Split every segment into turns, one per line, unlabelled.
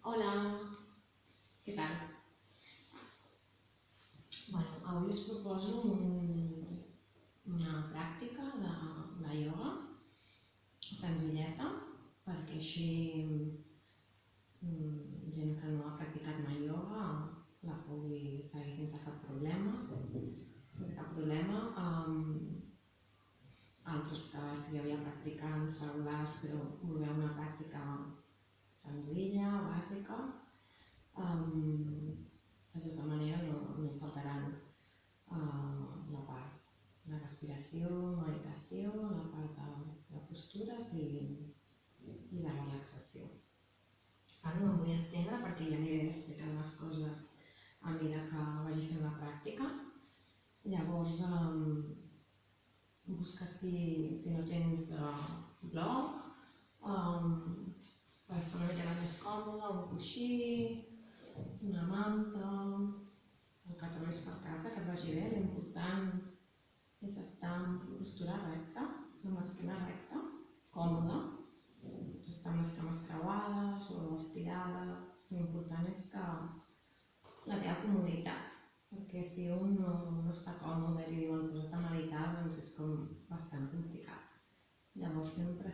Hola, què tal? Avui us proposo una pràctica de ioga senzilleta, perquè així gent que no ha practicat mai ioga la pugui seguir sense cap problema. Altres que si havia practicants regulars però voleu una pràctica senzilla, bàsica. De tota manera no hi faltaran la part de respiració, meditació, la part de postures i de relaxació. Ara no em vull estendre perquè ja aniré explicant les coses a mesura que vagi fent la pràctica. Llavors, busca si no tens bloc, per estar una mica més còmode, un coixí, una manta, el que trobis per casa, que et vagi bé. L'important és estar en postura recta, amb l'esquena recta, còmode, estar amb les cames creuades o estirades. L'important és que la teva comoditat, perquè si un no està còmode i li diuen posa't a meditar, doncs és com bastant complicat. Llavors sempre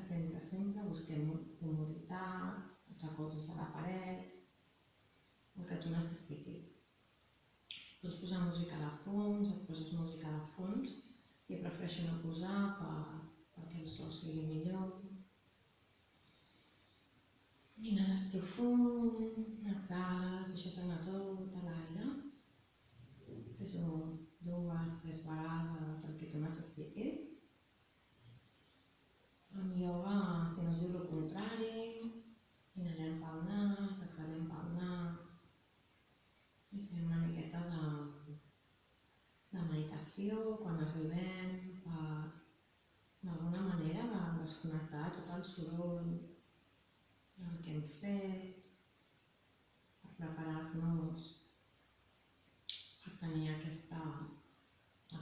busquem comoditat, recolzes a la paret, el que tu necessitis. Pots posar música de fons, et poses música de fons, i prefereixo no posar perquè el so sigui millor. Inhales profund, exhales, deixes anar tot a l'aire. Fes-ho 2-3 vegades el que tu necessitis. En ioga, si no es diu el contrari, inhalem pel nas, exhalem pel nas i fem una miqueta de meditació quan arribem per d'alguna manera de desconnectar tot el soroll del que hem fet, per preparar-nos per tenir aquesta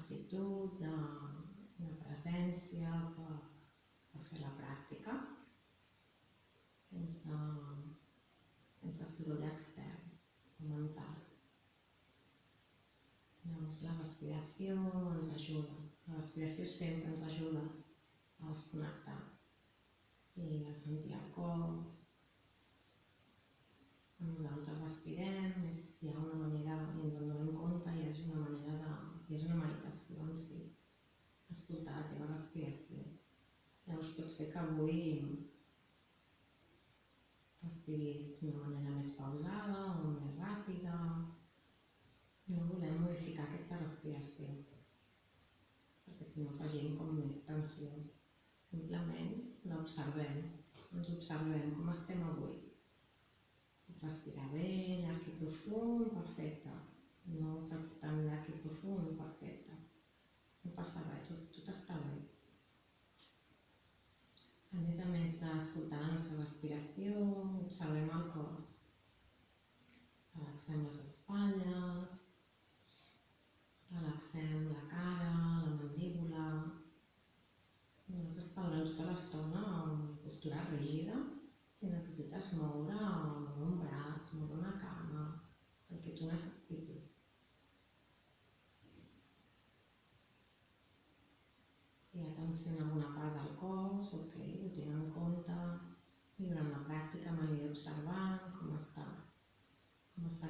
actitud de presència, per fer la pràctica sense soroll extern o mental. Llavors la respiració ens ajuda, la respiració sempre ens ajuda a desconnectar i a sentir el cos. Quan nosaltres respirem, hi ha una manera, i ens en donem compte, i és una meditació en si, escoltar la teva respiració. Llavors pot ser que avui respiris d'una manera més pausada o més ràpida. No volem modificar aquesta respiració, perquè si no afegim com més tensió. Simplement l'observem, ens observem com estem avui. Respirar bé, llarg i profund, perfecte. No faig tan llarg i profund, perfecte. No passa res, tot està bé. A més d'escoltar la nostra respiració, observem el cos. Relaxem les espatlles, relaxem la cara, la mandíbula. No has d'estar durant tota l'estona en postura rígida. Si necessites moure un braç, moure una cama, el que tu necessitis. Si hi ha tensió en alguna part del cos, ok, ho tinc en compte. I durant la pràctica m'aniré observant com està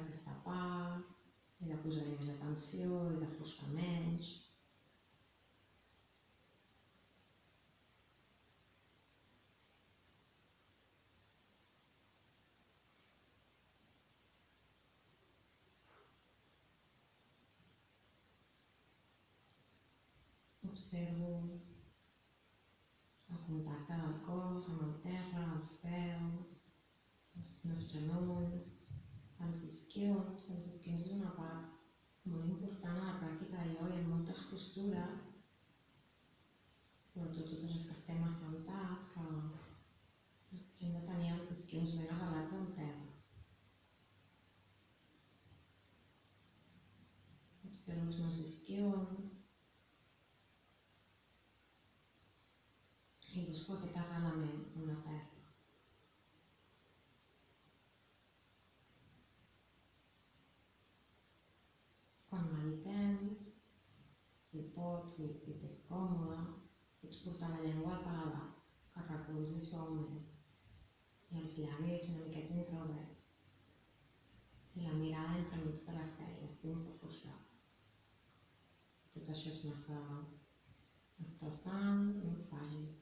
aquesta part. He de posar-hi més atenció, he de forçar menys. Observo el contacte del cos amb el terra, els peus, els meus genolls, els isquions. Els isquions és una part molt important a la pràctica de ioga. Hi ha moltes postures, sobretot totes les que estem assentats, que hem de tenir els isquions ben arrelats al terra. Observo els meus isquions i busco aquest arrelament amb la terra. pots i t'és còmode. Pots portar la llengua parada, que recolzi suaument. I els llavis una miqueta entreoberts. I la mirada entremig de les celles, sense forçar. Si tot això és massa estressant, no ho facis.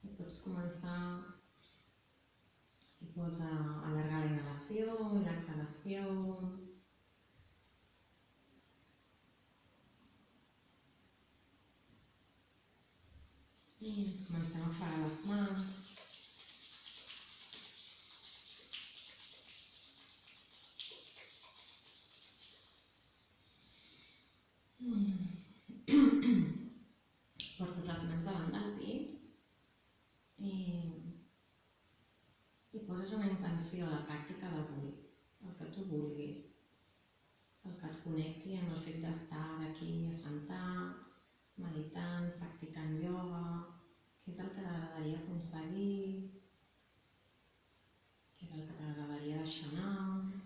I pots començar, si pots, a allargar la inhalació i l'exhalació. I ens comencem a fregar les mans. Portes les mans davant del pit i poses una intenció a la pràctica d'avui, el que tu vulguis, el que et connecti amb el fet d'estar aquí assentat, meditant, practicant ioga, què és el que t'agradaria aconseguir, què és el que t'agradaria deixar anar.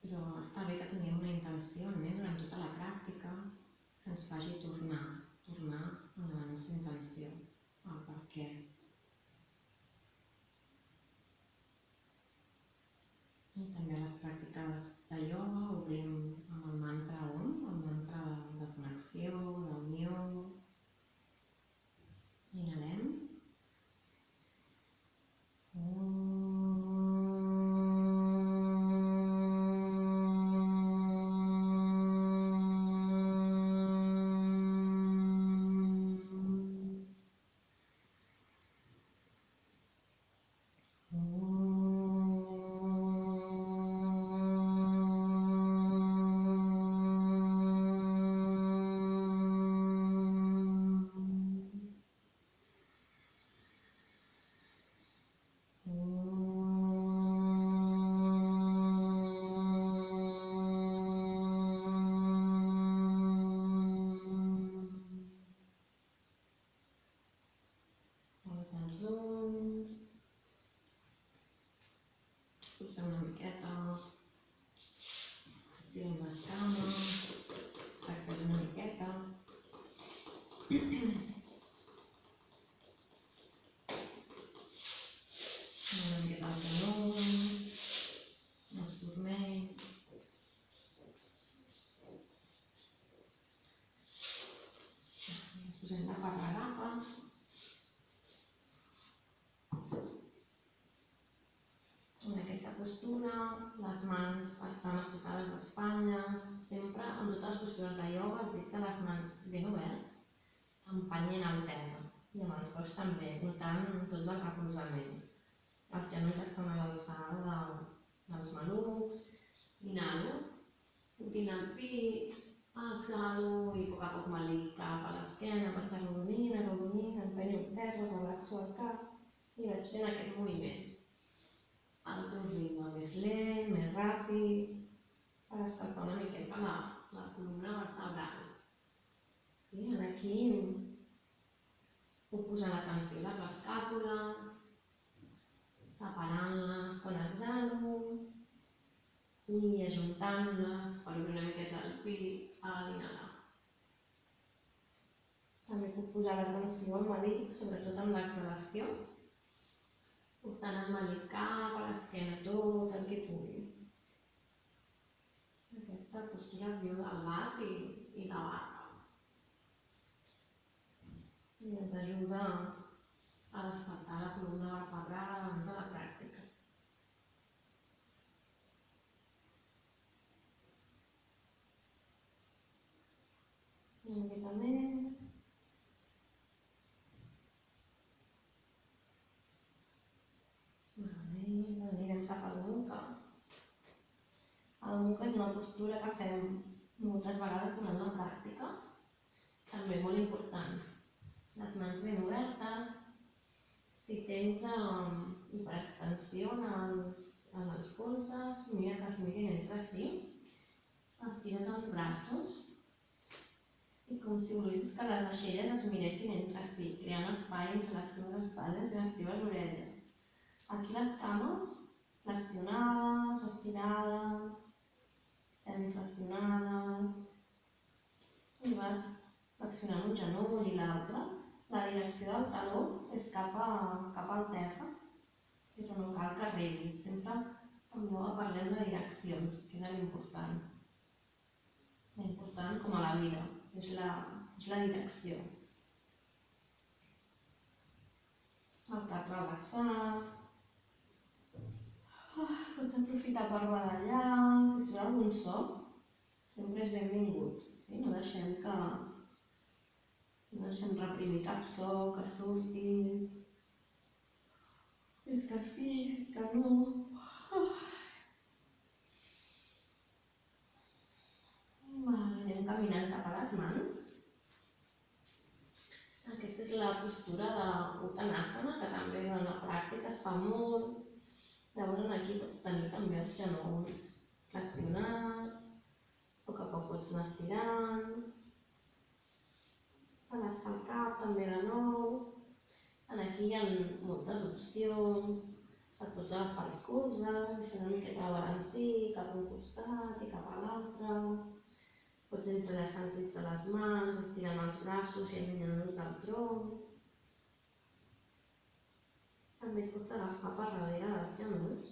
Però està bé que tinguem una intenció durant tota la pràctica que ens faci tornar a la nostra intenció, al per què. I també a les pràctiques de ioga obrim amb el mantra Om, el mantra de connexió, d'unió. Inhalem. Posem una miqueta, estirem les cames, s'accedem una miqueta. Una miqueta els genolls, els turmells. Ens posem de quatre grapes. En aquesta postura, les mans estan assotades d'espatlles, sempre en totes les postures de ioga, els dits de les mans ben oberts, empenyent el terra, i amb els peus també, notant tots els recolzaments. Els genolls estan a l'alçada dels malucs, inhalo, obrint el pit, exhalo i a poc m'alic cap a l'esquena, vaig arrodonint, empenyo el terra, relaxo el cap i vaig fent aquest moviment. El teu ritme més lent, més ràpid, per escalfar una miqueta la columna vertebral. Aquí puc posar l'atenció a les escàpules, separant-les quan exhalo i ajuntant-les per obrir una miqueta el pit a l'inhalar. També puc posar l'atenció al melic, sobretot amb l'exhalació, portant el melic cap a l'esquena, tot el que pugui. Aquesta postura es diu del bat i la barra. I ens ajuda a despertar la columna vertebral abans de la pràctica. Una miqueta més. Anirem cap al Mukha. El Mukha és una postura que fem moltes vegades durant la pràctica, també molt important. Les mans ben obertes, si tens hiperextensió en els colzes, mira que es mirin entre si, estires els braços i com si volguessis que les aixelles es miressin entre si, creant espai entre les teves espatlles i les teves orelles. Aquí les cames flexionades, estirades, semiflexionada, i vas flexionant un genoll i l'altre. La direcció del taló és cap al terra, però no cal que regui. Sempre també parlem de direccions, que és l'important. L'important com a la vida, és la direcció. El cap relaxat. Pots aprofitar per badallar, si surt algun so, sempre és benvingut. Sí? No deixem reprimir cap so que surti. És que sí, és que no. Anem caminant cap a les mans. Aquesta és la postura d'Uttanasana, que també en la pràctica es fa molt. Llavors aquí pots tenir també els genolls flexionats, a poc pots anar estirant, relaxar el cap també de nou. Aquí hi ha moltes opcions, et pots agafar els colzes i fer una miqueta de balancí cap a un costat i cap a l'altre. Pots entrellaçar els dits de les mans, estirant els braços i allunyant-los del tronc. També et pots agafar per darrere dels genolls.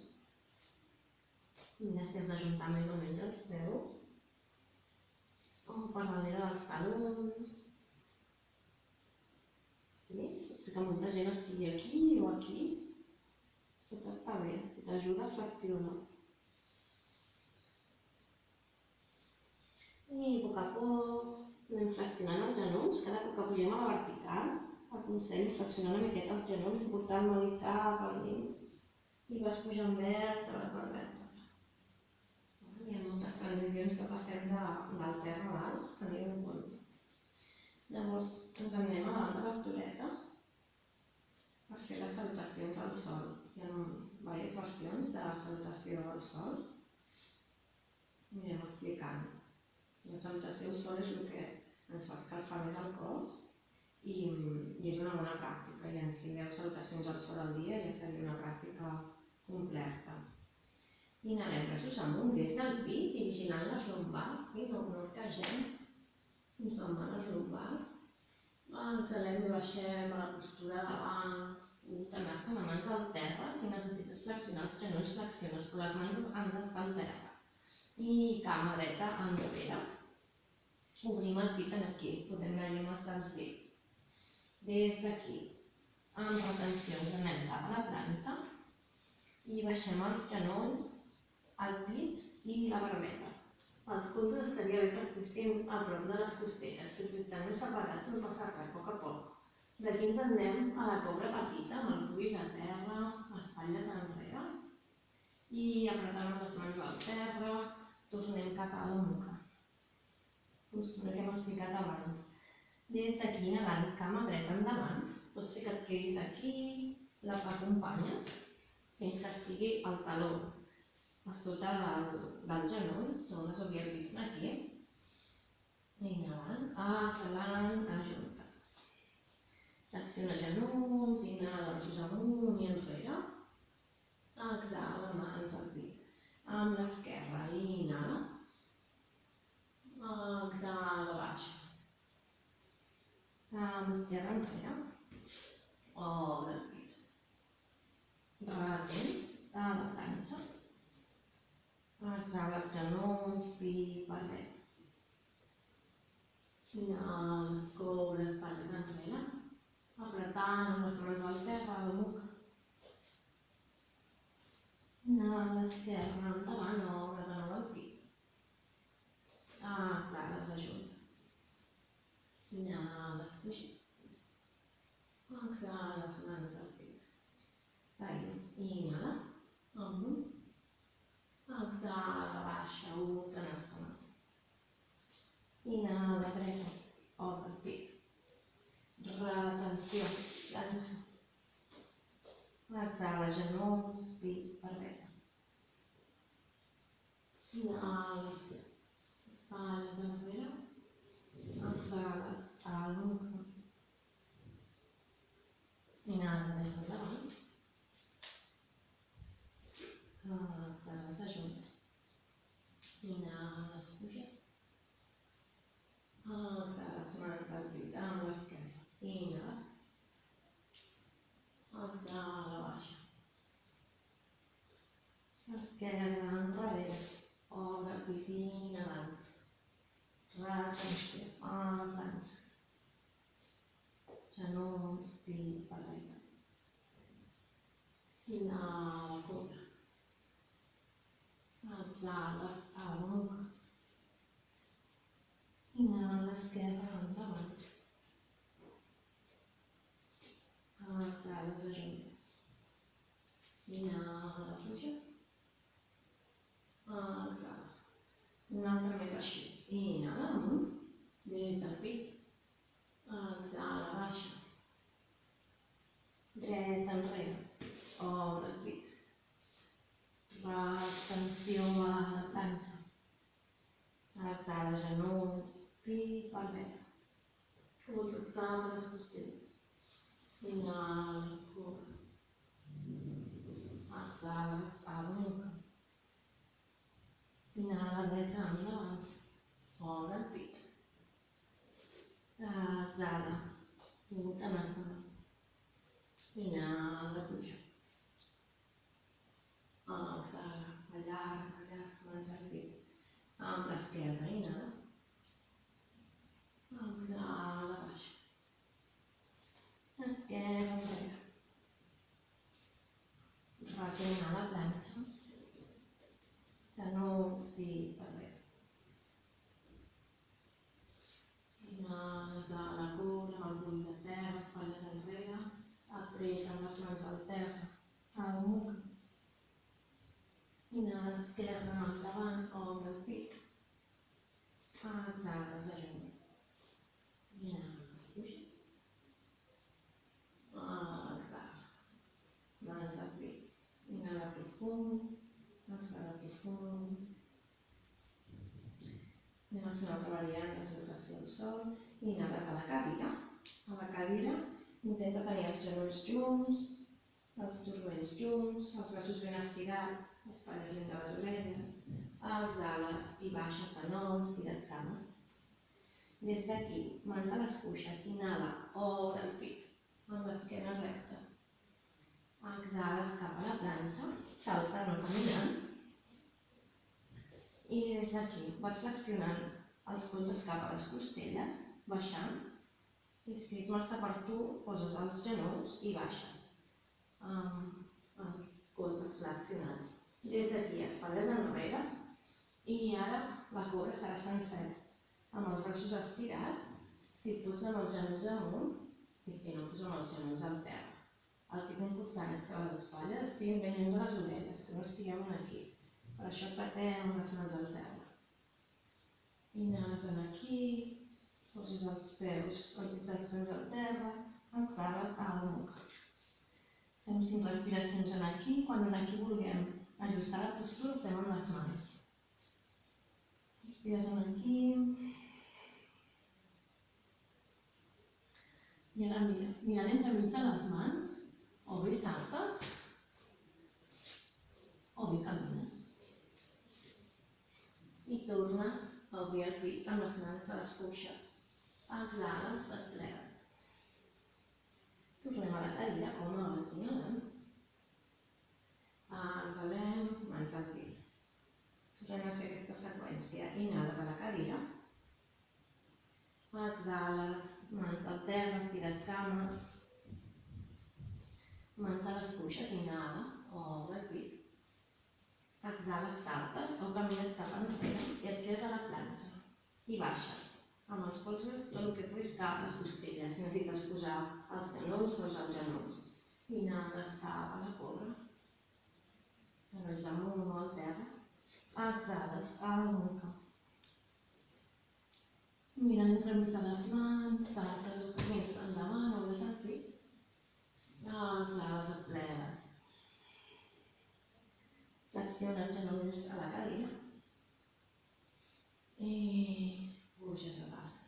Mira si has d'ajuntar més o menys els peus. O per darrere dels talons. Sí? Pot ser que molta gent estigui aquí o aquí. Tot està bé. Si t'ajuda, flexiona. I a poc anem flexionant els genolls. Cada cop que pugem a la vertical, aconsello flexionar una miqueta els genolls i portar el mal cap al dins. I vas pujant vèrtebra per vèrtebra. Hi ha moltes transicions que passem del terra a dalt, tenint en compte. Llavors ens anem a davant de l'estoreta per fer les salutacions al sol. Hi ha diverses versions de salutació al sol. Anirem explicant. La salutació al sol és el que ens fa escalfar més el cos i és una bona pràctica. I si 10 salutacions al sol al dia ja seria una pràctica completa. Inhalem braços amunt des del pit i vigilant les lumbars, no arquegem fins on van les lumbars. Exhalem i baixem a la postura d'abans. Uttanasana, mans al terra. Si necessites flexionar els genolls, flexiones, però les mans han d'estar al terra. I cama dreta enrere. Obrim el pit aquí, podem anar llimes dels dits. Des d'aquí, amb retencions, anem cap a la planxa i baixem els genolls, el pit i la barbeta. Els colzes estaria bé que estiguessin a prop de les costelles, que si estan separats no passa res, a poc a poc. D'aquí ens anem a la cobra petita, amb el cuir a terra, espatlles enrere. I apretant les mans al terra, tornem cap a la nuca. Postura que hem explicat abans. Des d'aquí nedant cama dreta endavant, pot ser que et quedis aquí, la acompanyes, fins que estigui el taló a sota del genoll, dones obviament aquí. Inhalant, exhalant, ajuntes. Flexiona genolls, inhala braços amunt i enrere. Exhala, mans al pit. Amb l'esquerra, inhala. Exhala, baixa. Amb l'esquerra enrere. Obre el pit. Retens a la planxa. Exhala els genolls, pit, barbeta. Inhala, les cobres, espatlles enrere. Apretant amb les mans al terra, a la nuca. Inhala, l'esquerra endavant, obre de nou el pit. Exhala, les ajuntes. Inhala, les puges. Exhala, les mans al pit. Seguim. Inhala, amunt. Exhala, baixa, Uttanasana. Inhala, dreta, obre el pit. Retenció, planxa. Exhala, genolls, pit, barbeta. Inhala, espatlles enrere. Exhales a la nuca. Inhala, des endavant. Exhales, ajuntes. Inhala, respira. A la planxa. Genolls, pit, barreta. Inhala, cobra. Exhales a la nuca. Inhala, esquerra endavant. Exhales, ajunta. Inhala, puja. Exhala. Una altra més així. Inhala, amunt. Des del pit. Exhala, baixa. Dret enrere. Obre el pit. Extensió a la planxa. Exhala, genolls, pit, barbeta. Moltes cames, costelles. Inhala, escura. Exhales a la nuca. Inhala, dreta endavant. Obre el pit. Exhala. Uttanasana. Inhala, puja. Exhala, allarga, mans al pit. Amb l'esquerra, inhala. Exhala, baixa. Esquerra, enrere. Retén a la planxa. Genolls, pit, barreta. Inhales a la cura, amb el bull de terra, espatlles enrere. Apreta amb les mans al terra. A la nuca. Inhala, esquerra endavant, obre el pit. Exhales, ajunta. Inhala, puja. Exhala. Mans al pit. Inhala profund. Exhala profund. Anem a fer una altra variant de salutació al sol. Inhales a la cadira. A la cadira intenta tenir els genolls junts, els turmells junts, els braços ben estirats, les espatlles ben de les orelles. Exhales i baixes de nou, estires cames. Des d'aquí, mans a les cuixes, inhala, obre el pit, amb l'esquena recta. Exhales cap a la planxa, saltant o caminant. I des d'aquí vas flexionant els colzes cap a les costelles, baixant. I si és massa per tu, poses els genolls i baixes amb els colzes flexionats. Des d'aquí, espatlles enrere. I ara la cobra serà sencera, amb els braços estirats, si pots amb els genolls amunt, i si no, doncs amb els genolls al terra. El que és important és que les espatlles estiguin ben lluny de les orelles, que no estiguem aquí. Per això apretem les mans al terra. Inhales aquí, poses els dits dels peus al terra, exhales a la nuca. Fem 5 respiracions aquí, quan aquí vulguem ajustar la postura, ho fem amb les mans. Respires aquí. I ara mirant entremig de les mans, o bé saltes, o bé camines. I tornes a obrir el pit amb les mans a les cuixes. Exhales, et plegues. Tornem a la cadira, com abans inhalant. Exhalem, mans al pit. Tornem a fer aquesta seqüència. Inhales a la cadira. Exhales, mans al terra, estires cames. Mans a les cuixes, inhala, obre el pit. Exhales, saltes o camines cap enrere i et quedes a la planxa. I baixes. Amb els colzes tot el que puguis cap a les costelles. Si necessites posar els genolls, posa els genolls. Inhales cap a la cobra. Genolls amunt o al terra. Exhales a la nuca. Mirant entremig de les mans, saltes o camins endavant, obres el pit. Exhales, et plegues. Flexiones genolls a la cadira. I puges a dalt.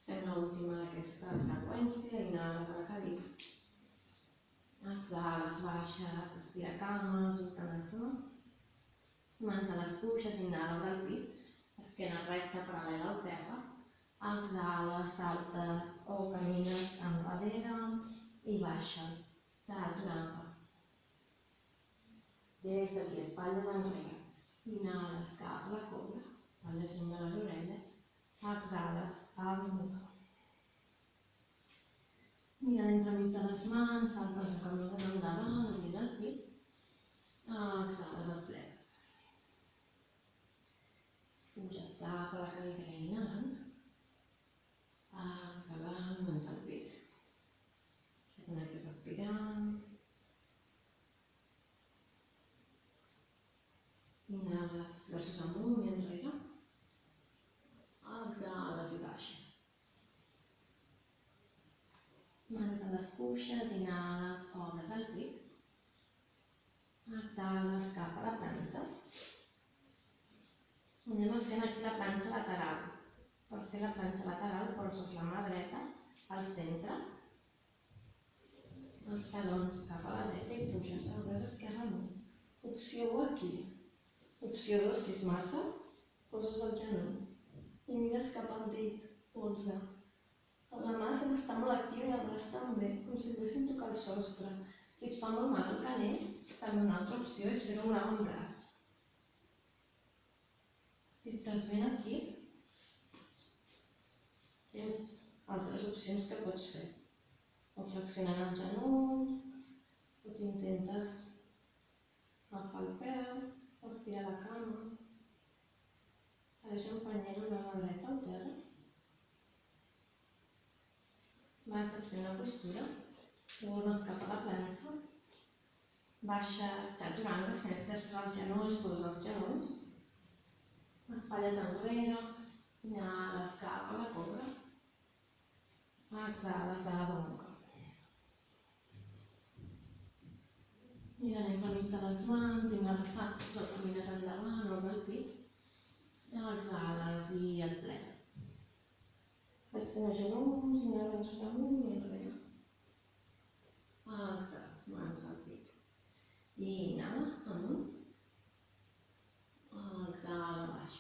Fem l'última d'aquesta seqüència, inhales a la cadira. Exhales, baixes, estira cames, uttanasana. Mans a les cuixes, inhala, obre el pit. Esquena recta, paral·lela al terra. Exhales, saltes o camines enrere i baixes. Chaturanga. Des d'aquí, espatlles enrere. Inhales cap a la cobra, espatlles lluny de les orelles. Exhales, al nuca. Mira entremig de les mans, saltes un camí endavant, obrir el pit. Exhales, el plegues. Puges cap a la cadira inhalant. Exhalant, comença el pit. Connectes respirant. Inhales, versos amunt i enrere. Exhales i baixes. Mans a les cuixes, inhales, obres el pit. Exhales cap a la planxa. Anem fent aquí la planxa lateral. Per fer la planxa lateral poses la mà dreta al centre, els talons cap a la dreta i puges el braç esquerre amunt. Opció 1 aquí. Opció 2, si és massa, poses el genoll i mires cap al dit polze. La mà sempre està molt activa i el braç també, com si poguéssim tocar el sostre. Si et fa molt mal el canell, també una altra opció és fer-ho amb l'avantbraç. Si estàs ben aquí, tens altres opcions que pots fer. O flexionant el genoll, o t'intentes agafar el peu, o estirar la cama. Segueix empenyent amb la mà dreta al terra. Vas desfent la postura, tornes cap a la planxa, baixes xaturangues, si necessites posar els genolls, poses els genolls, espatlles enrere, inhales cap a la cobra, exhales a la nuca. Mira entremig de les mans, inhales, camines endavant, obre el pit, exhales i el plegues. Flexiona genolls, inhales amunt i enrere. Exhales, mans al pit. I inhala, amunt. Exhala, baix.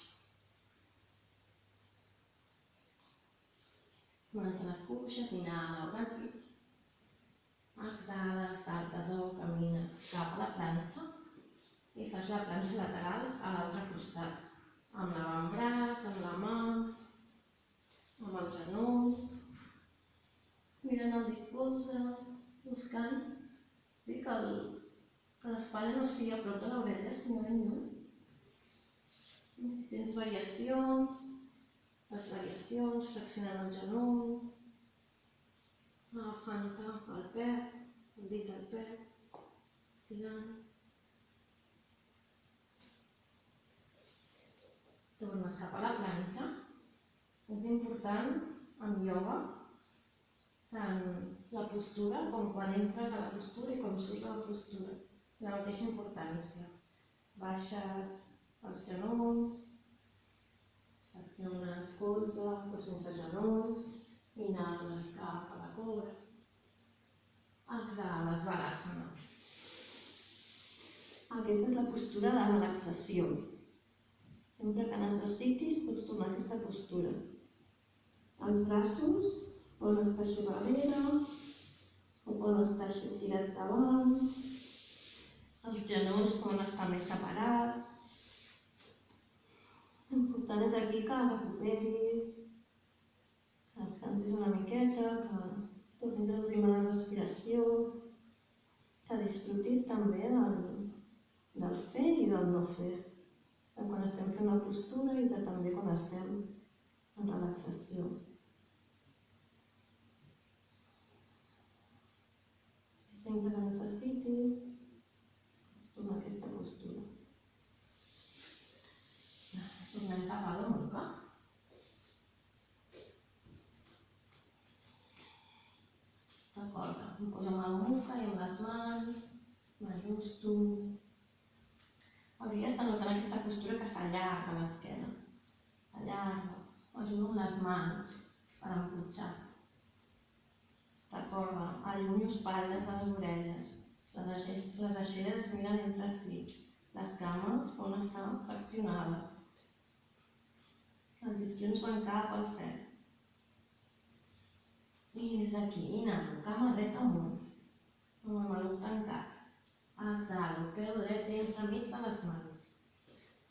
Mans a les cuixes, inhala, obre el pit. Exhala, saltes o camines cap a la planxa i fas la planxa lateral a l'altre costat. Amb l'avantbraç, amb la mà, amb el genoll, mirant el dit polze, buscant que l'espatlla no estigui a prop de l'orella, sinó ben lluny. I si tens variacions, les variacions, flexionant el genoll, agafant-te el peu, el dit del peu, estirant. Tornes cap a la planxa. És important en ioga tant la postura com quan entres a la postura i com surts de la postura. La mateixa importància. Baixes els genolls, flexiones colze, flexions de genolls, inhales cap a la cobra, exhales, balasana. Aquesta és la postura de relaxació. Sempre que necessitis pots tornar a aquesta postura. Els braços poden estar així darrere o poden estar així estirats davant. Els genolls poden estar més separats. L'important és aquí que recuperis, que descansis una miqueta, que tornis a ritme de respiració, que disfrutis també del fer i del no fer. De quan estem fent la postura i de també quan estem en relaxació. Sempre que necessitis, pots tornar a aquesta postura. Tornem cap a la nuca. Recorda, em poso amb la nuca i amb les mans, m'ajusto. Hauries de notar aquesta postura que s'allarga l'esquena. S'allarga. M'ajudo amb les mans per empotxar. Recorda, allunyo espatlles de les orelles. Les aixelles es miren entre si. Les cames poden estar flexionades. Les isquions van cap al cel. I des d'aquí, inhalo, cama dreta amunt, amb el maluc tancat. Exhalo, peu dret entremig de les mans.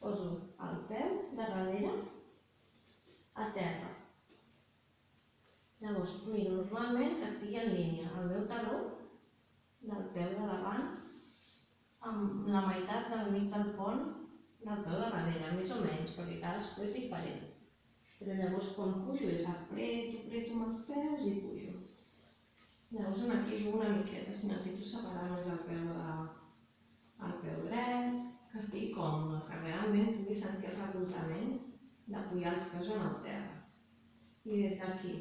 Poso el peu de darrere, a terra. Llavors, miro normalment que estigui en línia el meu taló del peu de davant amb la meitat del mig del pont del peu de darrere, més o menys, perquè cadascú és diferent. Però llavors quan pujo és apreto amb els peus i pujo. Llavors aquí jugo una miqueta, si necessito separar més el peu dret, que estigui còmode, que realment pugui sentir els recolzaments d'apoyar els peus en el terra. I des d'aquí,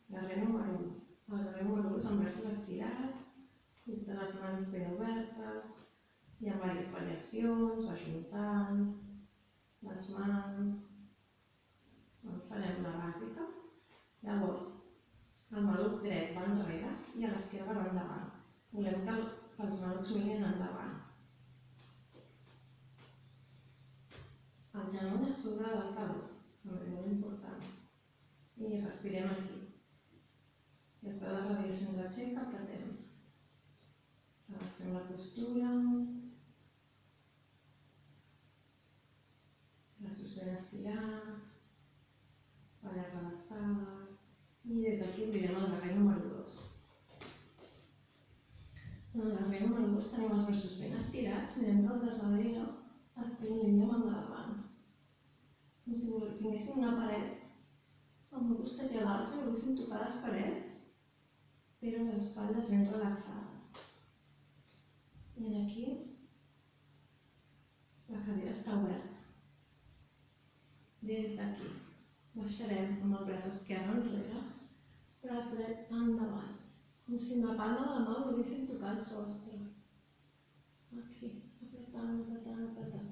darrer número 1. El darrer número 1 és amb braços estirats, des de les mans ben obertes, hi ha diverses variacions, ajuntant les mans, farem la bàsica. Llavors, el maluc dret va enrere i a l'esquerra va endavant. Volem que els malucs mirin endavant. El genoll a sobre del taló, també molt important. I respirem aquí. I el peu de darrere se'ns aixeca, apretem. Relaxem la postura. Braços ben estirats. Espatlles relaxades. I des d'aquí obrirem el darrer número 2. En el darrer número 2 tenim els braços ben estirats, mirem que el de darrere estigui en línia amb el de davant. Com si tinguéssim una paret amb un costat i a l'altre, i volguéssim tocar les parets, però les espatlles ben relaxades. I aquí la cadira està oberta. Des d'aquí baixarem amb el braç esquerre enrere, braç dret endavant, com si amb la palma de la mà volguéssim tocar el sostre. Aquí, apretant.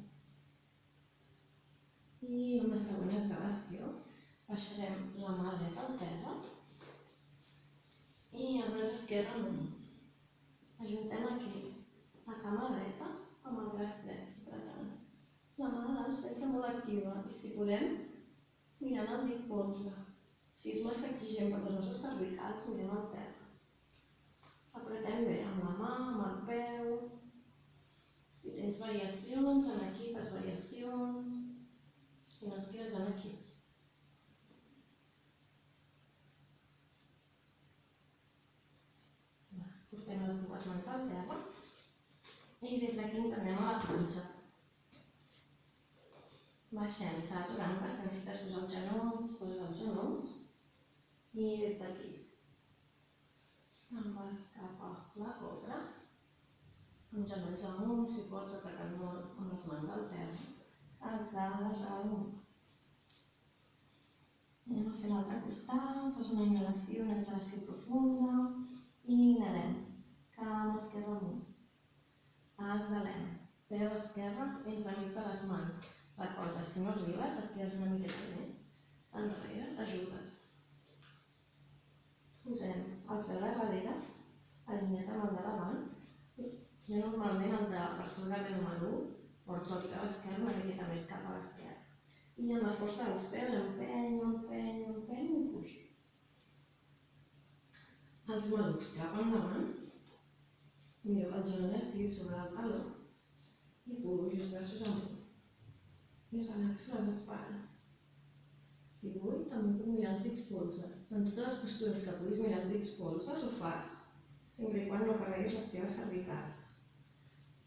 I amb la següent exhalació baixarem la mà dreta al terra i el braç esquerre amunt. Ajuntem aquí la cama dreta amb el braç dret, apretant. La mà de dalt sempre molt activa i, si podem, mirant el dit polze. Si és massa exigent per les nostres cervicals, mirem al terra. Apretem bé amb la mà, amb el peu. Si tens variacions, aquí fas variacions. Si no et quedes aquí. Portem les dues mans al terra i des d'aquí ens anem a la planxa. Baixem, s'ha d'aturant que si necessites posar els genolls, poses els genolls i des d'aquí te'n vas cap a la cobra, amb genolls amunt, si pots atacant molt amb les mans al terra. Exhales amunt. Anem a fer l'altre costat, fas una inhalació, una exhalació profunda i inhalem, cama esquerra amunt. Exhalem, peu esquerre entremig de les mans. Recorda, si no arribes, et quedes una miqueta més enrere, t'ajudes. Posem el peu de darrere, alineat amb el de davant. Jo normalment el de per sobre del número 1 porto el peu esquerre una miqueta més cap a l'esquerra. I amb la força dels peus empenyo i pujo. Els malucs cap endavant. Miro que el genoll estigui sobre el taló i pujo els braços amunt. I relaxo les espatlles. Si vull, també puc mirar els dits polzes. En totes les postures que puguis mirar els dits polzes ho fas, sempre i quan no carreguis les teves cervicals.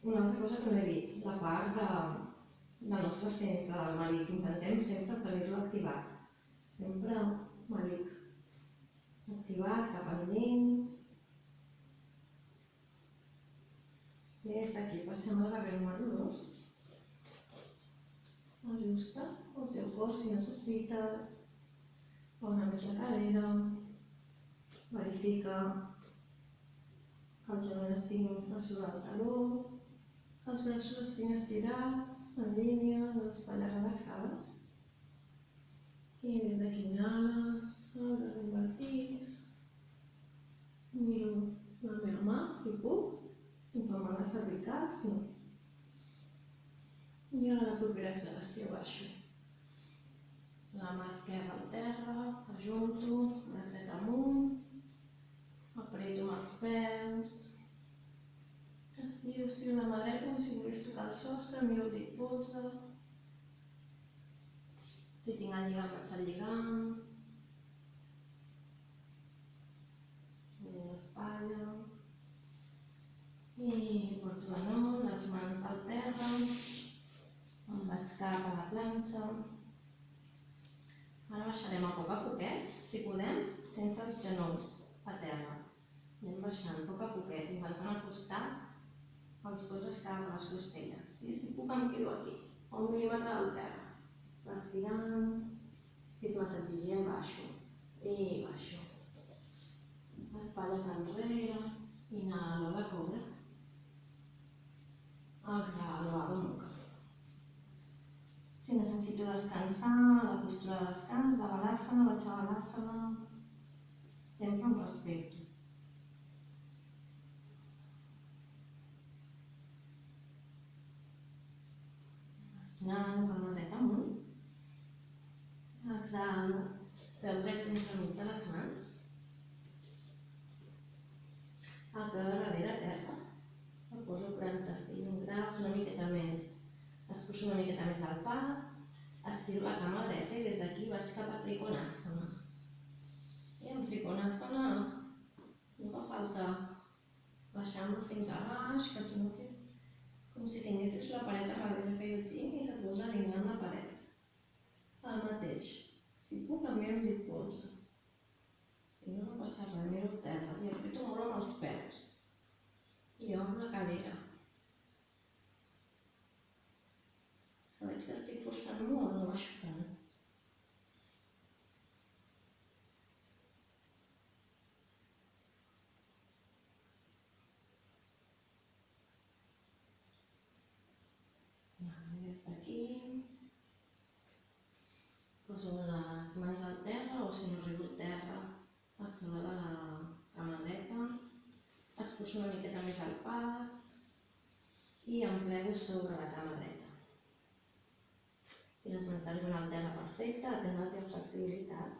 Una altra cosa que no he dit, la part del nostre centre, del malic, intentem sempre tenir-lo activat. Sempre malic activat, cap endins. I des d'aquí passem al darrer número 2. Ajusta el teu cos si necessites. Una més la cadera. Verifica que el genoll estigui a sobre el taló, que els braços estiguin estirats, en línia, les espatlles relaxades. I des d'aquí inhales, el darrer invertit. Miro la meva mà, si puc, sense amagar les cervicals, no. I a la propera exhalació baixo. La mà esquerra al terra, ajunto, braç dret amunt, apreto amb els peus, estiro la mà dreta com si volgués tocar el sostre, miro el dit polze. Si tinc el lligam, vaig al lligam. L'espatlla. I porto de nou les mans al terra. Em vaig cap a la planxa. Ara baixarem a poquet, si podem, sense els genolls a terra. Anem baixant a poquet, inventant al costat, els colzes cap a les costelles. I si puc em quedo aquí, a 1 mil·límetre del terra. Respirant, si és massa exigent baixo, i baixo. Espatlles enrere, inhalo a la cobra. Exhalo a la nuca. Si necessito descansar, la postura de descans, de balasana, vaig a balasana, sempre amb respecte. Inhalo, palma dreta amunt. Exhalo, peu dret entremig de les mans. El peu de darrere a terra. El poso 45 graus, una miqueta més. Escuixo una miqueta més al pas. Estiro la cama dreta i des d'aquí vaig cap a Trikonasana. I en Trikonasana no fa falta baixar-me fins a baix, que tu notis com si tinguessis la paret a darrere que jo tinc i que et vols alinear amb la paret. El mateix. Si puc, també em dic polze. Si no, no passa res, miro el terra i aprieto molt amb els peus. I obro la cadera. Veig que estic forçant molt, no baixo tant. Des d'aquí poso les mans al terra o si no arribo al terra a sobre de la cama dreta. Escuixo una miqueta més al pas i em plego sobre la cama dreta. Si les mans arriben al terra perfecte, depèn de la teva flexibilitat.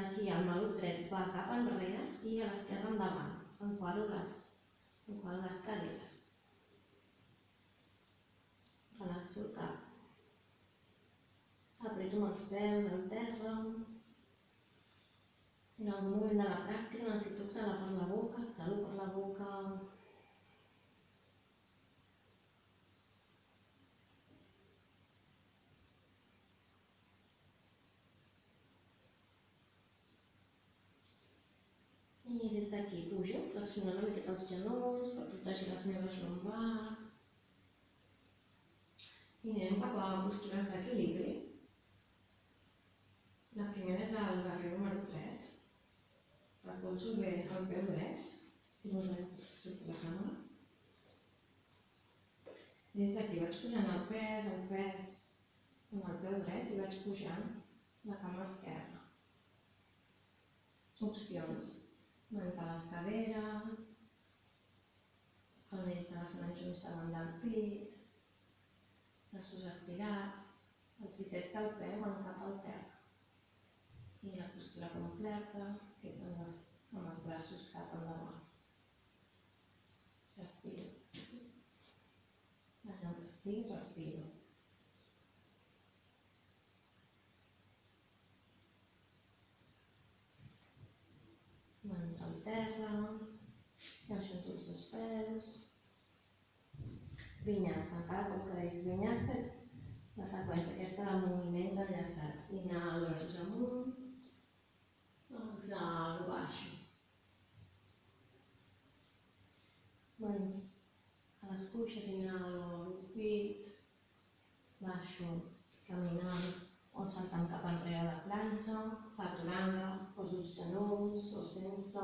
Aquí el maluc dret va cap enrere i a l'esquerra endavant. Enquadro les caderes. Relaxo el cap. Aprieto amb els peus al terra. Si en algun moment de la pràctica necessito exhalar per la boca, exhalo per la boca. I des d'aquí pujo, flexionant una miqueta els genolls per protegir les meves lumbars. I anem cap a postures d'equilibri. La primera és el darrer número 3. Recolzo bé el peu dret i l'ordenat sota la cama. Des d'aquí vaig pujant el pes amb el peu dret i vaig pujant la cama esquerra. Opcions. Mans a les caderes, palmells de les mans junts davant del pit, braços estirats, els ditets del peu van cap al terra. I la postura completa, que és amb els braços cap endavant. Respiro. Allà on estigui, respiro. Mans al terra, ajunto els dos peus. Vinyassa, cada cop que deis vinyassa és la seqüència aquesta de moviments enllaçats. Inhalo, braços amunt, exhalo, baixo. Mans a les cuixes, inhalo, el pit, baixo, caminant o saltant cap enrere de planxa, chaturanga, poso els genolls o sense,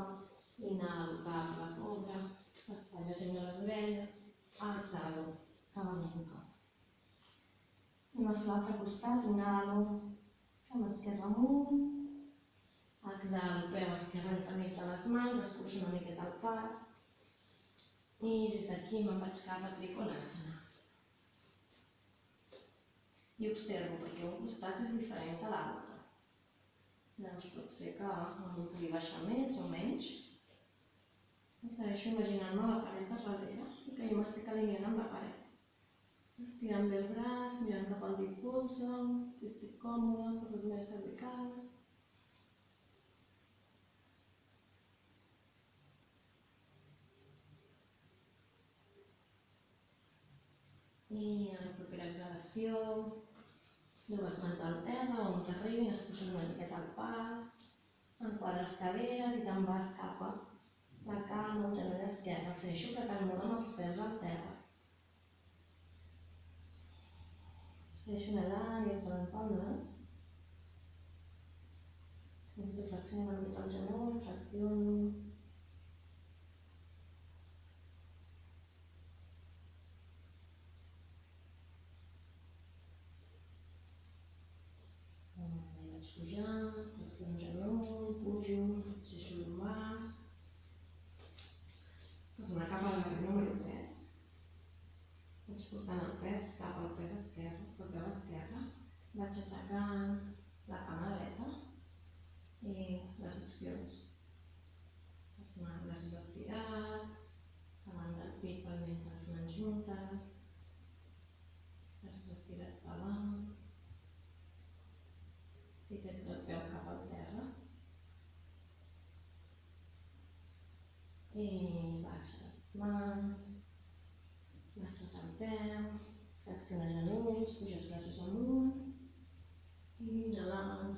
inhalo cap a la cobra, l'espatlla sent les orelles, exhalo, cap a la boca. Anem a fer l'altre costat, inhalo, amb l'esquerra amunt, exhalo, peu esquerra entremig de les mans, escurço una miqueta el pas, i des d'aquí me'n vaig cap a Trikonasana. I observo, perquè un costat és diferent que l'altre. Llavors pot ser que em pugui baixar més o menys. I segueixo imaginant-me la paret de darrere i que jo m'estic alineant amb la paret. Estirant bé el braç, mirant cap al dit polze, si estic còmode, per les meves cervicals. I a la propera exhalació, dues mans al terra, on t'arribin, es pugen una miqueta al pas, s'enquadres caderes i te'n vas cap a la cama, el genoll esquerre. Segueixo apretant molt amb els peus al terra. Segueixo nedant i exhalant pel nas. Necessito flexionar una mica el genoll, flexiono. Vaig pujant, flexiono el genoll, pujo, flexiono el mas. Torno cap al barri número 3. Vaig portant el pes cap al pes esquerre, pel peu esquerre. Vaig aixecant la cama dreta i les opcions. Els braços estirats, davant del pit palments les mans juntes, braços estirats davant, pitets del peu cap al terra. I baixa les mans, baixes el peu, flexiona genolls, puja els braços amunt, i inhalant,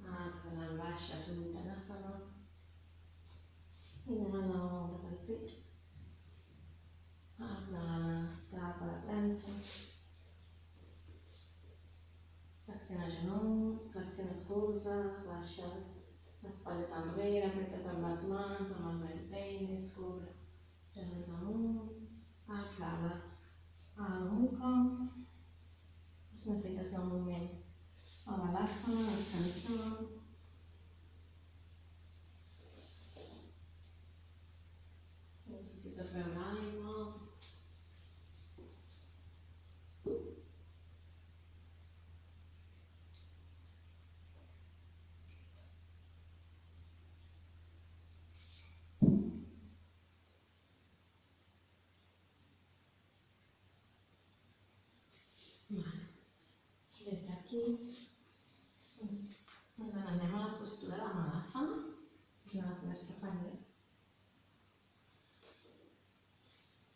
exhalant, baixa, Uttanasana, inhalant, obres el pit, exhalant, cap a la planxa, flexiona genoll, flexiones colzes, baixes l'espatlla enrere, apretes amb les mans, amb els empeines, cobra genolls amunt, exhales a la nuca, si necessites anar un moment a balasana, descansar. Si necessites beure aigua. Des d'aquí ens n'anem a la postura de Malasana, una de les meves preferides.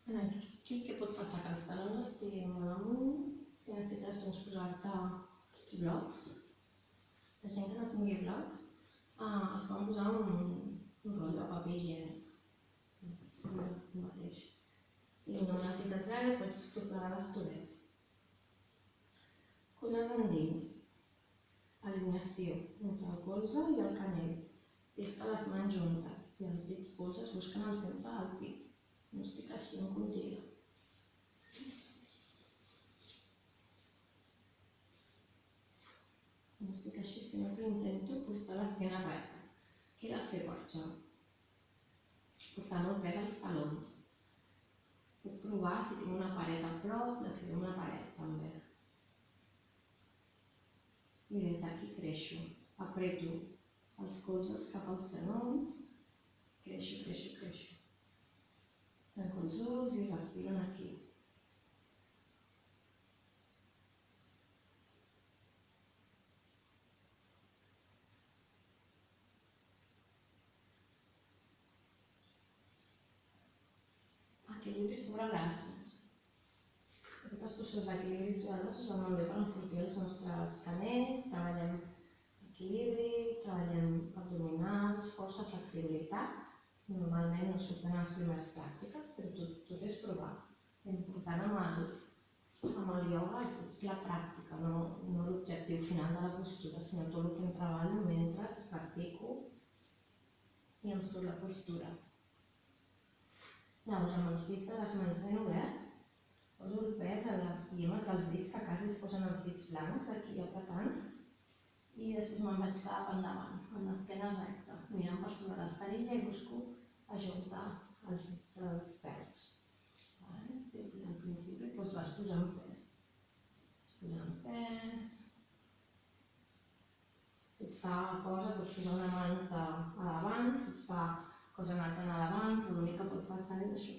Aquí què pot passar? Que els talons estiguin molt amunt, si necessites posar-te blocs. La gent que no tingui blocs es poden posar un rol de paper higiènic. El mateix. Si no necessites gaire, pots tornar a l'estoret. Colzes endins. Alineació entre el colze i el canell. Tirta les mans juntes i els dits polzes busquen el centre del pit. No estic així encongida. No estic així, sinó que intento portar l'esquena recta. Què he de fer per això? Portar molt pes als talons. Puc provar, si tinc una paret a prop, de fer una paret també. I des d'aquí creixo. Apreto els colzes cap als canons. Creixo, creixo, creixo. Tanco els ulls i respiro aquí. Equilibri sobre braços. Aquestes postures d'equilibri sobre braços van molt bé per enfortir els nostres canells. Treballem equilibri, treballem abdominals, força, flexibilitat. Normalment no surten a les primeres pràctiques, però tot és provar. L'important amb el ioga és la pràctica, no l'objectiu final de la postura, sinó tot el que em treballo mentre practico i em surt la postura. Llavors, amb els dits de les mans ben oberts, poso el pes a les llimes dels dits, que quasi es posen els dits blancs, aquí apretant, i després me'n vaig cap endavant, amb l'esquena recta, mirant per sobre l'esterilla i busco ajuntar els dits dels peus. Al principi vas posant pes. Si et fa cosa, pots posar una manta a davant, si et fa cosa anar-te'n a davant, però l'únic que pot passar és això.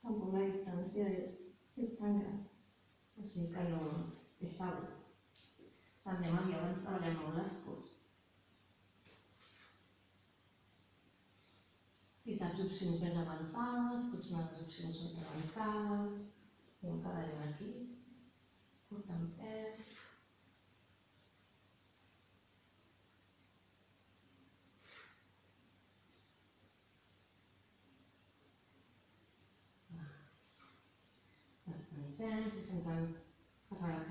Tampoc la distància és tan gran. Si saps opcions més avançades, pots anar a les opcions més avançades. I em quedarem aquí. Curt en pes. Descansem, si se'ns han carregat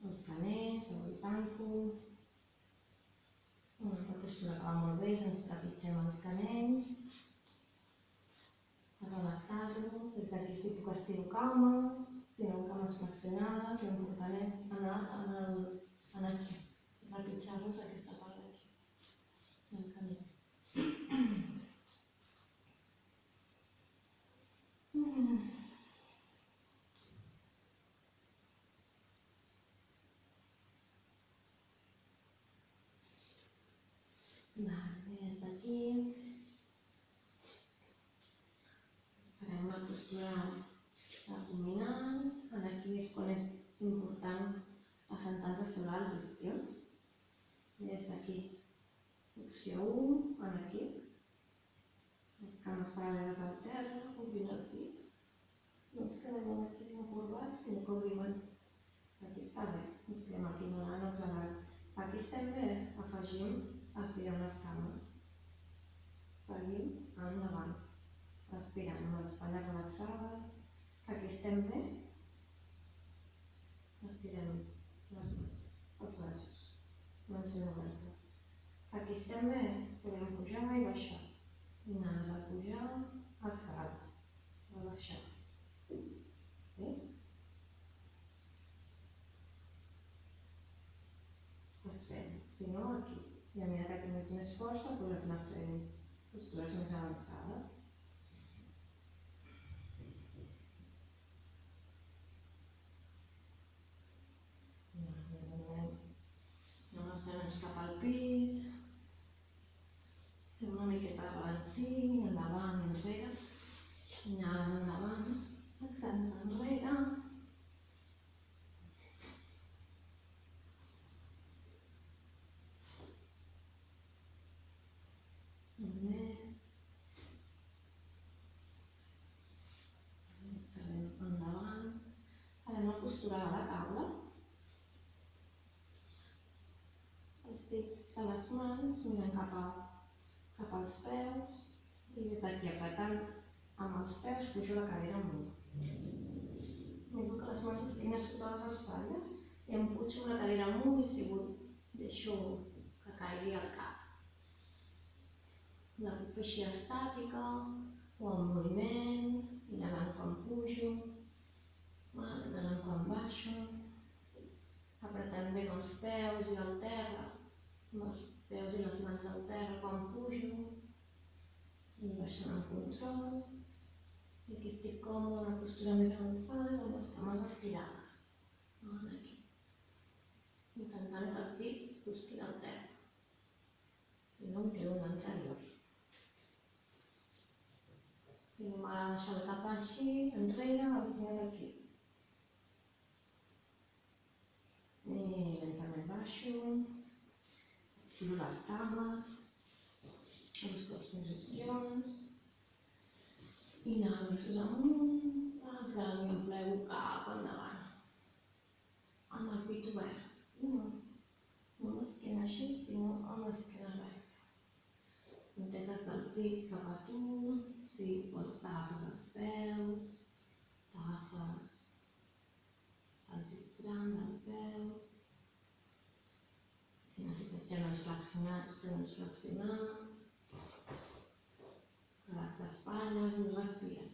els canells, avui tanco. La postura que va molt bé, ens trepitgem els canells. Per relaxar-lo, des d'aquí sí puc estirar cames, si no cames flexionades, l'important és anar aquí, trepitjar-los aquesta part d'aquí, del canell. Des d'aquí farem una postura abdominal. Aquí és quan és important assentar-nos sobre els isquions. Des d'aquí, opció 1, aquí. Les cames paral·leles al terra, obrint el pit. No ens quedem aquí encorbats, sinó que obrim. Aquí està bé, ens quedem aquí, no exagerat. Aquí estem bé, afegim, estirem les cames. Seguim endavant, respirant amb l'espatlla relaxada. Aquí estem bé, estirem les mans, els braços, mans ben obertes. Aquí estem bé, podem pujar i baixar. Inhales a pujar, exhalades, a baixar. Sí? Pues fem, si no aquí. I a mesura que tinguis més força, podràs anar fent postures més avançades. No ens anem cap al pit. Fem una miqueta de balancí, endavant i enrere. Inhales endavant, exhales enrere. Endavant. Farem la postura de la taula. Els dits de les mans miren cap als peus i des d'aquí apretant amb els peus pujo la cadera amunt. Miro que les mans estiguin a sota les espatlles i em pujo la cadera amunt i si vull deixo que caigui el cap. La puc fer així estàtica o en moviment, inhalant quan pujo, exhalant quan baixo, apretant bé els peus i el terra, amb els peus i les mans al terra quan pujo i baixant amb control. Si aquí estic còmode, una postura més avançada amb les cames estirades. Aquí. Intentant que els dits busquin el terra. Si no, em quedo en l'anterior. Si no m'agrada deixar el cap així, enrere, el tinc aquí. I lentament baixo, estiro les cames, busco les posicions, inhalo més amunt, exhalo i em plego cap endavant, amb el pit obert. No l'esquena així, sinó amb l'esquena recta. Puntetes dels dits cap a tu, si vols t'agafes els peus, t'agafes el dit gran del peu. Si necessites genolls flexionats, genolls flexionats. Relaxa l'espatlles i respira.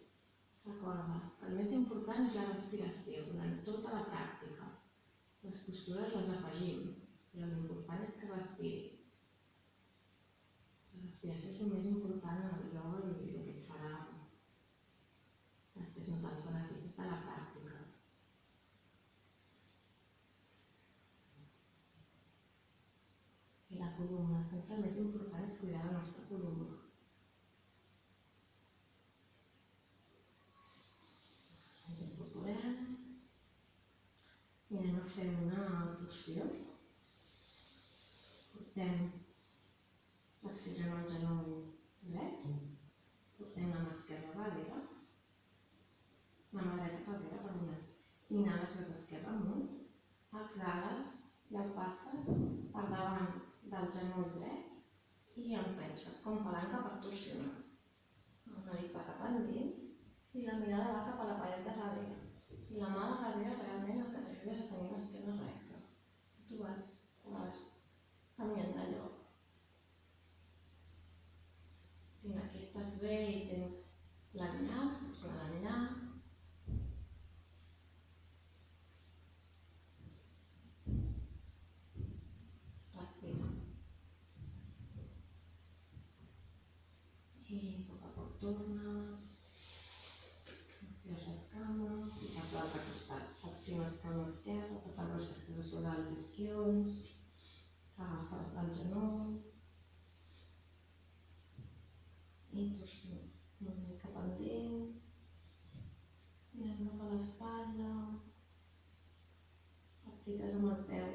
Recorda que el més important és la respiració durant tota la pràctica. Les postures les afegim, però l'important és que respiris. La respiració és el més important en el ioga i el que et farà després notar els beneficis de la pràctica. I la columna, sempre el més important és cuidar la nostra columna. Ens incorporem i anem a fer una torsió. Portem flexionem el genoll Drets. Portem la mà esquerra darrere. La mà dreta per darrere, perdoneu. Inhales vers esquerra amunt. Exhales i el passes per davant del genoll dret i empènixes com palanca per torsionar. El nariz va cap endins i la mirada va cap a la paret de darrere. I la mà de darrere realment el que t'ajuda és a tenir l'esquena recta. Tu vas canviant de lloc. Si aquí estàs bé i tens l'enllaç, pots anar a l'enllaç. Respira. I a poc tornes. Estires les cames i fas l'altre costat. Flexiones cama esquerra, t'assegures que estàs a sobre els isquions. T'agafes del genoll. I torsiones. Una mica cap endins. Mirem cap a l'espatlla. Apliques amb el peu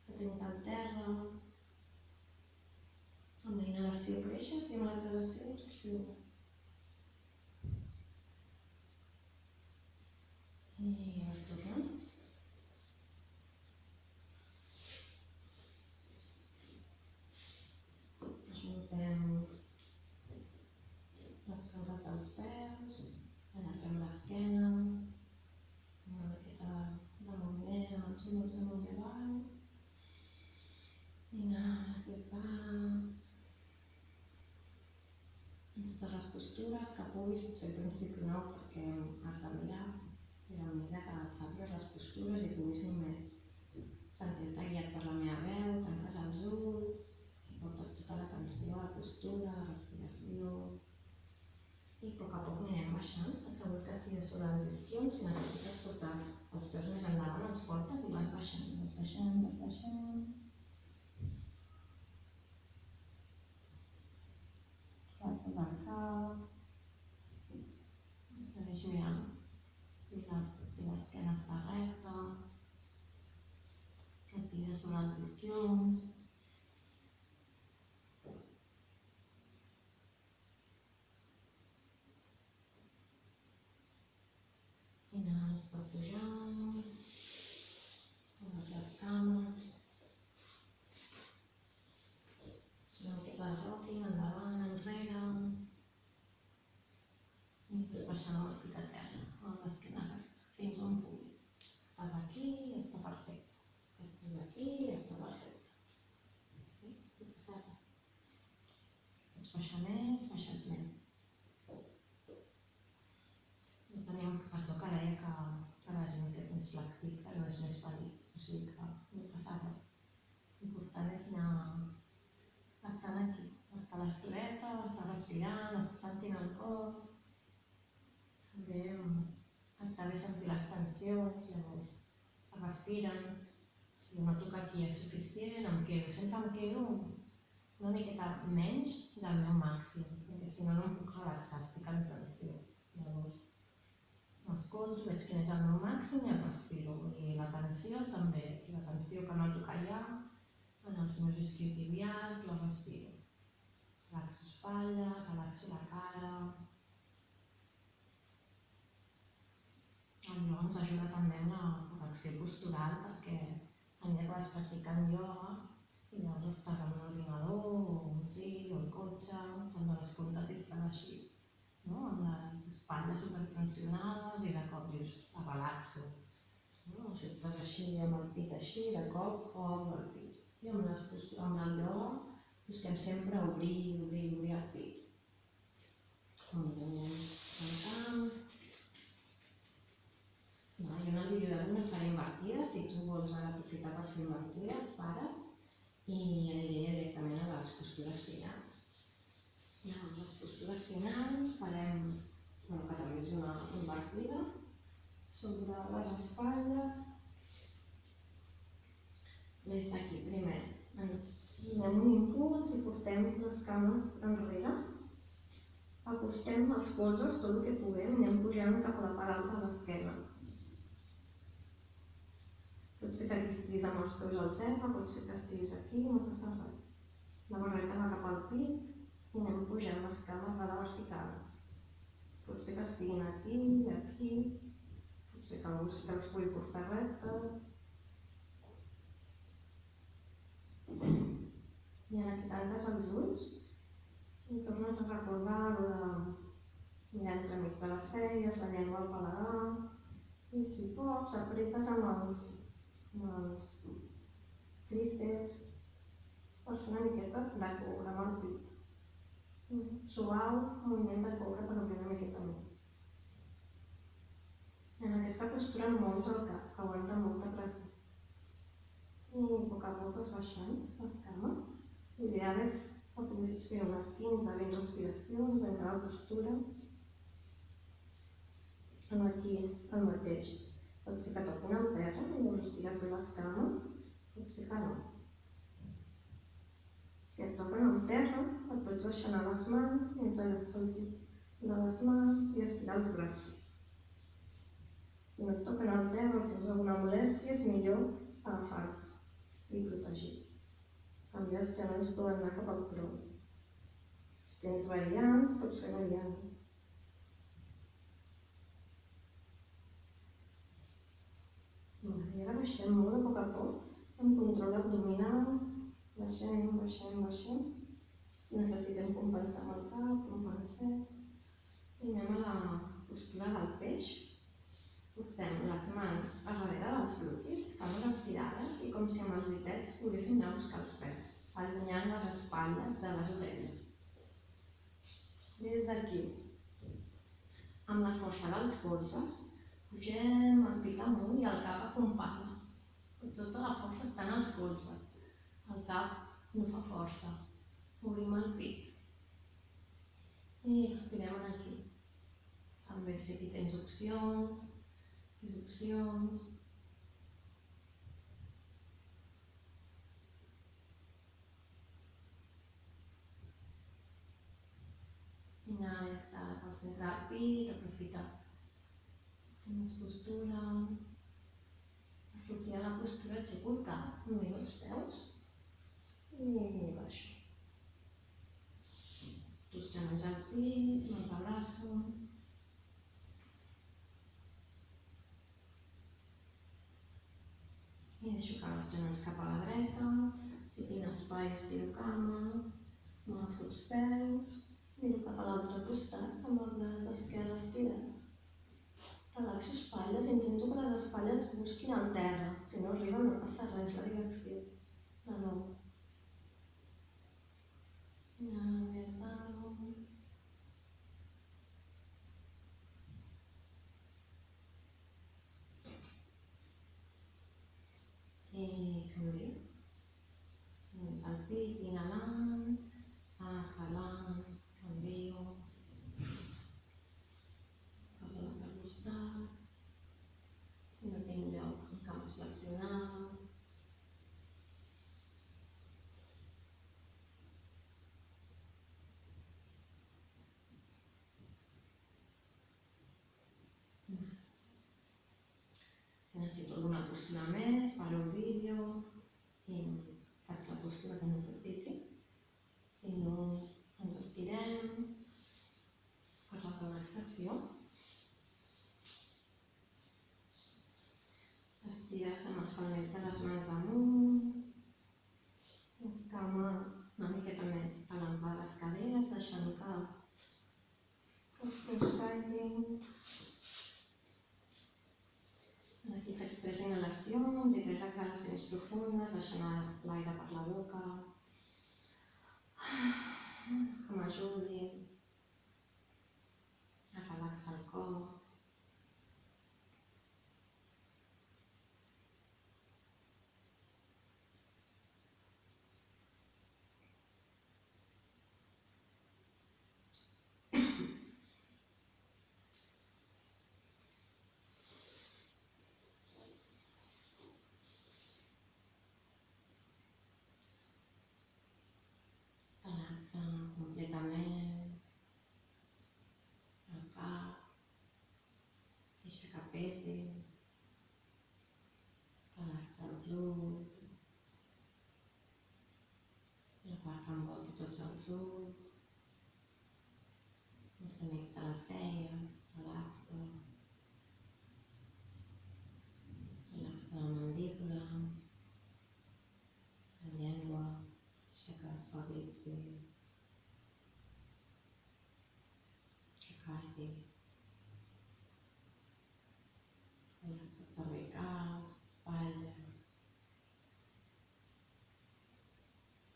que tens al terra. Amb la inhalació creixes i amb l'exhalació torsiones. I vas tornant. Ajuntem les plantes dels peus, allarguem l'esquena, una miqueta de moviment amb els genolls amunt i avall. Inhales i exhales. En totes les postures que puguis, potser al principi no, perquè has de mirar, però a mesura que et sàpigues les postures i puguis només sentir-te guiat per la meva veu, tanques els ulls i portes tota l'atenció a la postura, a la respiració. I a poc anirem baixant, assegut que estigues sobre els isquions. Si necessites portar els peus més endavant, els portes i vas baixant, vas baixant, vas baixant. Alces el cap. Segueix mirant si l'esquena està recta. Respires sobre els isquions. Inhales per pujar. Obres les cames. Una miqueta de rocking, endavant, enrere. I després baixant amb el pit a terra, amb l'esquena recta, fins on puguis. Estàs aquí i està perfecte. Estàs aquí i està perfecte. I passar-la. Pots baixar més, baixes més. Jo tenia un professor que deia que la gent que és més flexible no és més feliç. O sigui que no passa res. L'important és anar estant aquí. Estar a l'estoreta, estar respirant, estar sentint el cor. També està bé sentir les tensions, llavors es respiren. Si jo noto que aquí és suficient, sempre em quedo una miqueta menys del meu màxim, perquè si no, no em puc relaxar, estic en tensió. Llavors m'escolto, veig quin és el meu màxim i el respiro. I la tensió també, la tensió que noto que hi ha en els meus isquiotibials, la respiro. Relaxo espatlla, relaxo la cara. El ioga ens ajuda també amb la correcció postural perquè a mesura que vas practicant ioga i llavors estàs amb l'ordinador o un fil o el cotxe, te'n dones compte si estàs així, no? Amb les espatlles supertensionades i de cop dius, relaxo. No? Si estàs així amb el pit així, de cop, obro el pit. I amb el ioga busquem sempre obrir el pit. Anem tancant. Jo en el vídeo d'avui no faré invertides, si tu vols aprofitar per fer invertides, pares, i aniré directament a les postures finals. Llavors, les postures finals farem, que també és una invertida, sobre les espatlles. Des d'aquí, primer, ens donem un impuls i portem les cames enrere. Acostem els colzes tot el que puguem i anem pujant cap a la part alta de l'esquena. Pot ser que aquí estiguis amb els peus al terra, pot ser que estiguis aquí, no passa res. La barreta va cap al pit, I anem pujant les cames a la vertical. Potser que estiguin aquí i aquí. Potser que algú sí que els pugui portar rectes. I ara aquí tanques els ulls i tornes a recordar de mirar entremig de les celles, la llengua al paladar. I si pots, apretes amb els tríceps per fer una miqueta de coure amb el pit. Suau moviment de coure per obrir una miqueta més. En aquesta postura no moguis el cap, que aguanta molta pressió. I a poc vas baixant les cames. L'ideal és que poguessis fer unes 15-20 respiracions entre la postura. Aquí el mateix. Pot ser que toquin al terra i llavors estigues bé les cames, pot ser que no. Si et toquen al terra, et pots baixar a les mans i entrellaçar els dits de les mans i estirar els braços. Si no et toquen al terra o tens alguna molèstia, és millor agafar-te i protegir. També els genolls poden anar cap al tronc. Si tens variants, pots fer variants. I ara baixem molt a poc, amb control abdominal. Baixem, baixem, baixem. Si necessitem compensar amb el cap, compensem. I anem a la postura del peix. Portem les mans a darrere dels glutis, cames estirades i com si amb els ditets poguéssim anar a buscar els peus, allunyant les espatlles de les orelles. Des d'aquí, amb la força dels colzes, pugem el pit amunt i el cap acompanya. Tota la força està en els colzes. El cap no fa força. Obrim el pit. I respirem aquí. També si aquí tens opcions, fes opcions. Inhala i exhala pel centre del pit, aprofita les postures. Per sortir de la postura aixeco el cap, miro els peus i baixo. Els genolls al pit, me'ls abraço. I deixo caure els genolls cap a la dreta. Si tinc espai estiro cames, m'agafo els peus, miro cap a l'altre costat amb el braç esquerre estirat. Relaxo espatlles, intento que les espatlles busquin el terra. Si no arriben no passa res, la direcció. De nou. Inhalo i exhalo. I canvio. Doncs el pit, inhalant, exhalant, canvio. Cap a l'altre costat. Si no tinc lloc, amb cames flexionades. Si necessito alguna postura més, paro el vídeo i faig la postura que necessiti. Si no, ens estirem per la relaxació. Estirats amb els palmells de les mans amunt. Les cames una miqueta més a l'envà de les caderes, deixant que els peus caiguin. Aquí faig 3 inhalacions i 3 exhalacions profundes, deixant l'aire per la boca. Que m'ajudi a relaxar el cos. Relaxa completament. i relaxes cervicals, espatlles,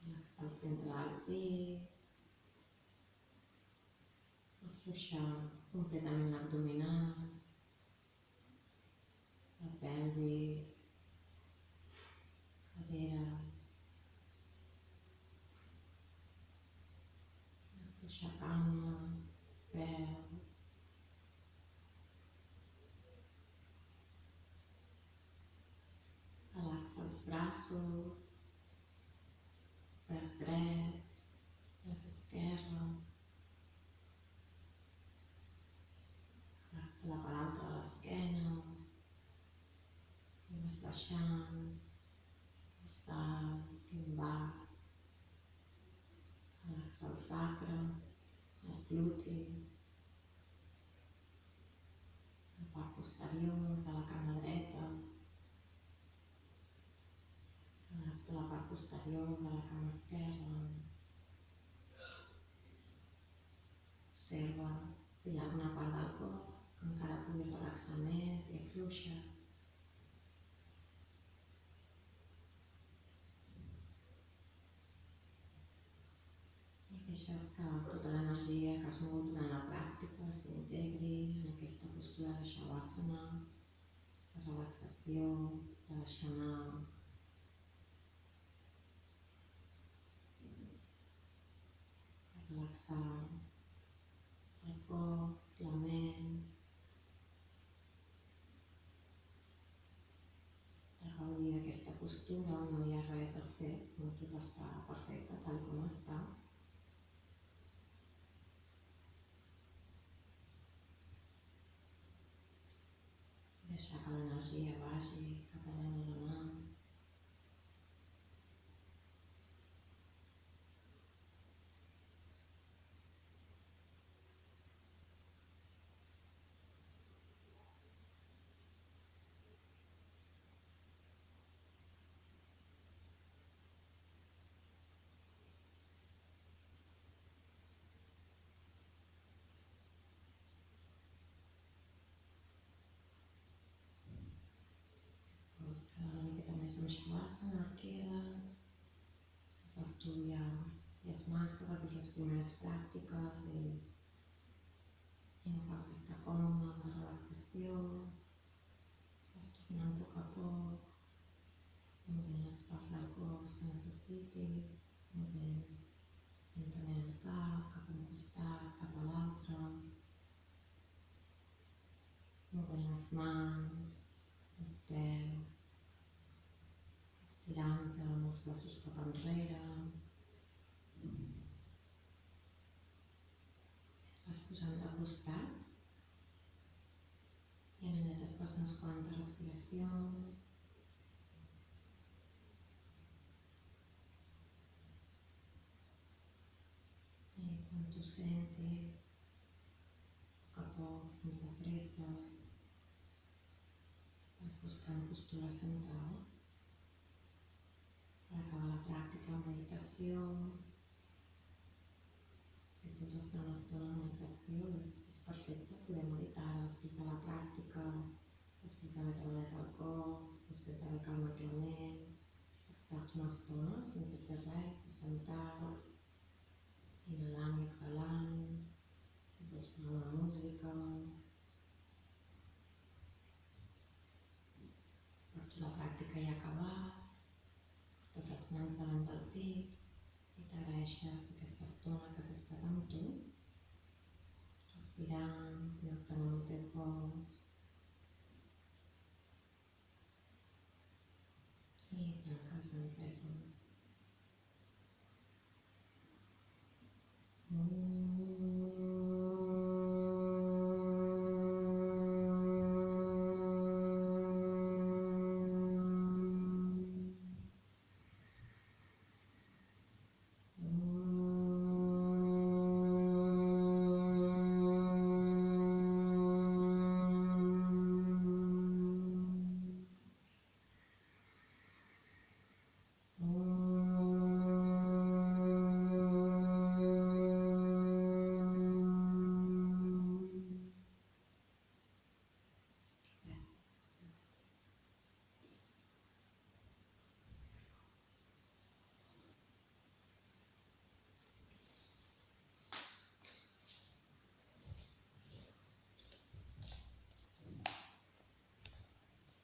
relaxa el centre del pit, afluixar completament l'abdominal, la pelvis, caderes, afluixar cames, peus, relaxa els braços, braç dret, braç esquerre, relaxa la part alta de l'esquena, i vas baixant, dorsals, lumbars, relaxa el sacre, els glutis, la part posterior de la cama dreta, relaxa la part posterior de la cama esquerra, observa si hi ha alguna part del cos que encara puguis relaxar més i afluixa. I deixes que tota l'energia que has mogut durant la pràctica s'integri en aquesta postura de Shavasana, de relaxació, de deixar anar, de relaxar el cos, la ment, de gaudir d'aquesta postura on no hi ha res a fer, on tot està perfecte tal com està. Deixar que l'energia vagi cap allà on ha d'anar. Doncs quedar una miqueta més amb Shavasana, et quedes. Per tu ja és massa perquè les primeres pràctiques i no cal estar còmode amb la relaxació. Estàs tornant a poc a poc, movent les parts del cos que necessitis, movent lentament el cap cap a un costat, cap a l'altre, movent les mans, els peus, estirant-te amb els braços cap enrere. Vas posant de costat i en allà et fas unes quantes respiracions. I quan tu sentis, a poc a poc, sense pressa, vas buscant postura central per acabar la pràctica amb meditació. Si vols estar una estona en meditació és perfecte, podem meditar després de la pràctica, després d'haver treballat el cos, després d'haver calmat la ment, estar una estona sense fer res, assentat, inhalant i exhalant, si vols posar una música. Per tu la pràctica ja ha acabat, portes les mans davant del pit i t'agraeixes aquesta estona que has estat amb tu, respirant i obtenint el teu cos.